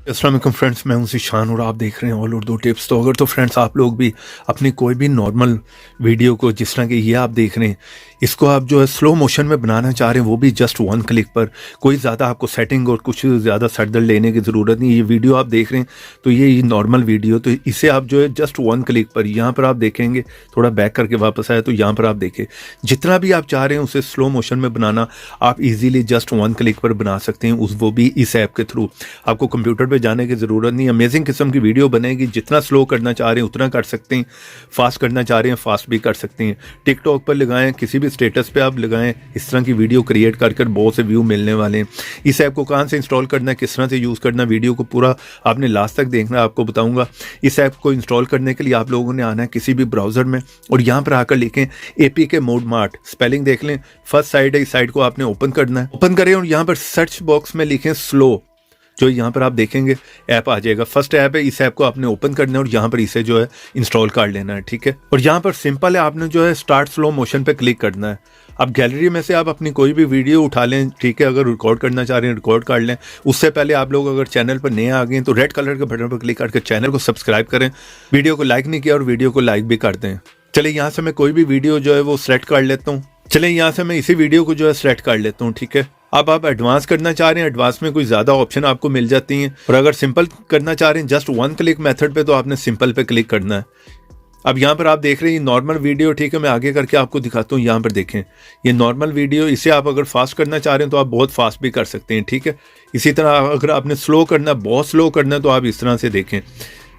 अस्सलाम वालेकुम फ्रेंड्स, मैं हूं ज़ीशान और आप देख रहे हैं ऑल उर्दू टिप्स। तो अगर तो फ्रेंड्स आप लोग भी अपनी कोई भी नॉर्मल वीडियो को, जिस तरह की ये आप देख रहे हैं, इसको आप जो है स्लो मोशन में बनाना चाह रहे हैं, वो भी जस्ट वन क्लिक पर, कोई ज़्यादा आपको सेटिंग और कुछ ज़्यादा सरदर्द लेने की ज़रूरत नहीं। ये वीडियो आप देख रहे हैं तो ये नॉर्मल वीडियो, तो इसे आप जो है जस्ट वन क्लिक पर, यहाँ पर आप देखेंगे, थोड़ा बैक करके वापस आए तो यहाँ पर आप देखें, जितना भी आप चाह रहे हैं उसे स्लो मोशन में बनाना आप इजीली जस्ट वन क्लिक पर बना सकते हैं, वो भी इस ऐप के थ्रू। आपको कंप्यूटर पे जाने की ज़रूरत नहीं। अमेजिंग किस्म की वीडियो बनेगी। जितना स्लो करना चाह रहे हैं उतना कर सकते हैं, फास्ट करना चाह रहे हैं फास्ट भी कर सकते हैं। टिकटॉक पर लगाएं, किसी भी स्टेटस पे आप लगाएं, इस तरह की वीडियो क्रिएट कर बहुत से व्यू मिलने वाले हैं। इस ऐप को कहाँ से इंस्टॉल करना है, किस तरह से यूज़ करना, वीडियो को पूरा आपने लास्ट तक देखना है, आपको बताऊँगा। इस ऐप को इंस्टॉल करने के लिए आप लोगों ने आना है किसी भी ब्राउज़र में और यहाँ पर आकर लिखें APK मोड मार्ट, स्पेलिंग देख लें, फर्स्ट साइड है, इस साइड को आपने ओपन करना है। ओपन करें और यहाँ पर सर्च बॉक्स में लिखें स्लो, जो यहाँ पर आप देखेंगे ऐप आ जाएगा। फर्स्ट ऐप है, इस ऐप को आपने ओपन करना है और यहाँ पर इसे जो है इंस्टॉल कर लेना है, ठीक है। और यहाँ पर सिंपल है, आपने जो है स्टार्ट स्लो मोशन पे क्लिक करना है। अब गैलरी में से आप अपनी कोई भी वीडियो उठा लें, ठीक है। अगर रिकॉर्ड करना चाह रहे हैं रिकॉर्ड कर लें। उससे पहले आप लोग अगर चैनल पर नए आ गए तो रेड कलर के बटन पर क्लिक करके चैनल को सब्सक्राइब करें। वीडियो को लाइक नहीं किया और वीडियो को लाइक भी कर दें। चलिए यहाँ से मैं कोई भी वीडियो जो है वो सेलेक्ट कर लेता हूँ। चलिए यहाँ से मैं इसी वीडियो को जो है सेलेक्ट कर लेता हूँ, ठीक है। अब आप एडवांस करना चाह रहे हैं, एडवांस में कोई ज़्यादा ऑप्शन आपको मिल जाती हैं, और अगर सिंपल करना चाह रहे हैं जस्ट वन क्लिक मेथड पे, तो आपने सिंपल पे क्लिक करना है। अब यहाँ पर आप देख रहे हैं नॉर्मल वीडियो, ठीक है। मैं आगे करके आपको दिखाता हूँ। यहाँ पर देखें ये नॉर्मल वीडियो, इसे आप अगर फास्ट करना चाह रहे हैं तो आप बहुत फास्ट भी कर सकते हैं, ठीक है। इसी तरह अगर आपने स्लो करना, बहुत स्लो करना है, तो आप इस तरह से देखें,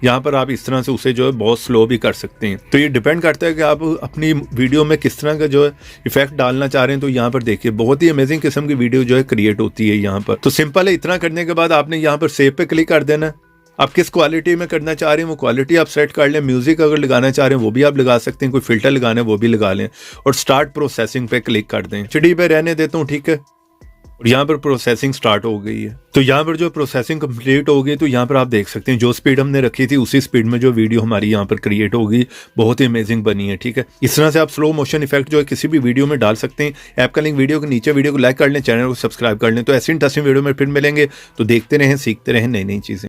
यहाँ पर आप इस तरह से उसे जो है बहुत स्लो भी कर सकते हैं। तो ये डिपेंड करता है कि आप अपनी वीडियो में किस तरह का जो है इफेक्ट डालना चाह रहे हैं। तो यहाँ पर देखिए बहुत ही अमेजिंग किस्म की वीडियो जो है क्रिएट होती है यहाँ पर। तो सिंपल है, इतना करने के बाद आपने यहाँ पर सेव पे क्लिक कर देना है। आप किस क्वालिटी में करना चाह रहे हैं वो क्वालिटी आप सेट कर लें। म्यूजिक अगर लगाना चाह रहे हैं वो भी आप लगा सकते हैं, कोई फिल्टर लगाना है वो भी लगा लें, और स्टार्ट प्रोसेसिंग पे क्लिक कर दें। HD पे रहने देता हूँ, ठीक है। और यहाँ पर प्रोसेसिंग स्टार्ट हो गई है। तो यहाँ पर जो प्रोसेसिंग कंप्लीट हो गई, तो यहाँ पर आप देख सकते हैं जो स्पीड हमने रखी थी उसी स्पीड में जो वीडियो हमारी यहाँ पर क्रिएट होगी, बहुत ही अमेजिंग बनी है, ठीक है। इस तरह से आप स्लो मोशन इफेक्ट जो है किसी भी वीडियो में डाल सकते हैं। ऐप का लिंक वीडियो के नीचे, वीडियो को लाइक कर लें, चैनल को सब्सक्राइब कर लें। तो ऐसी इंटरेस्टिंग वीडियो में फिर मिलेंगे, तो देखते रहें, सीखते रहें नई नई चीज़ें।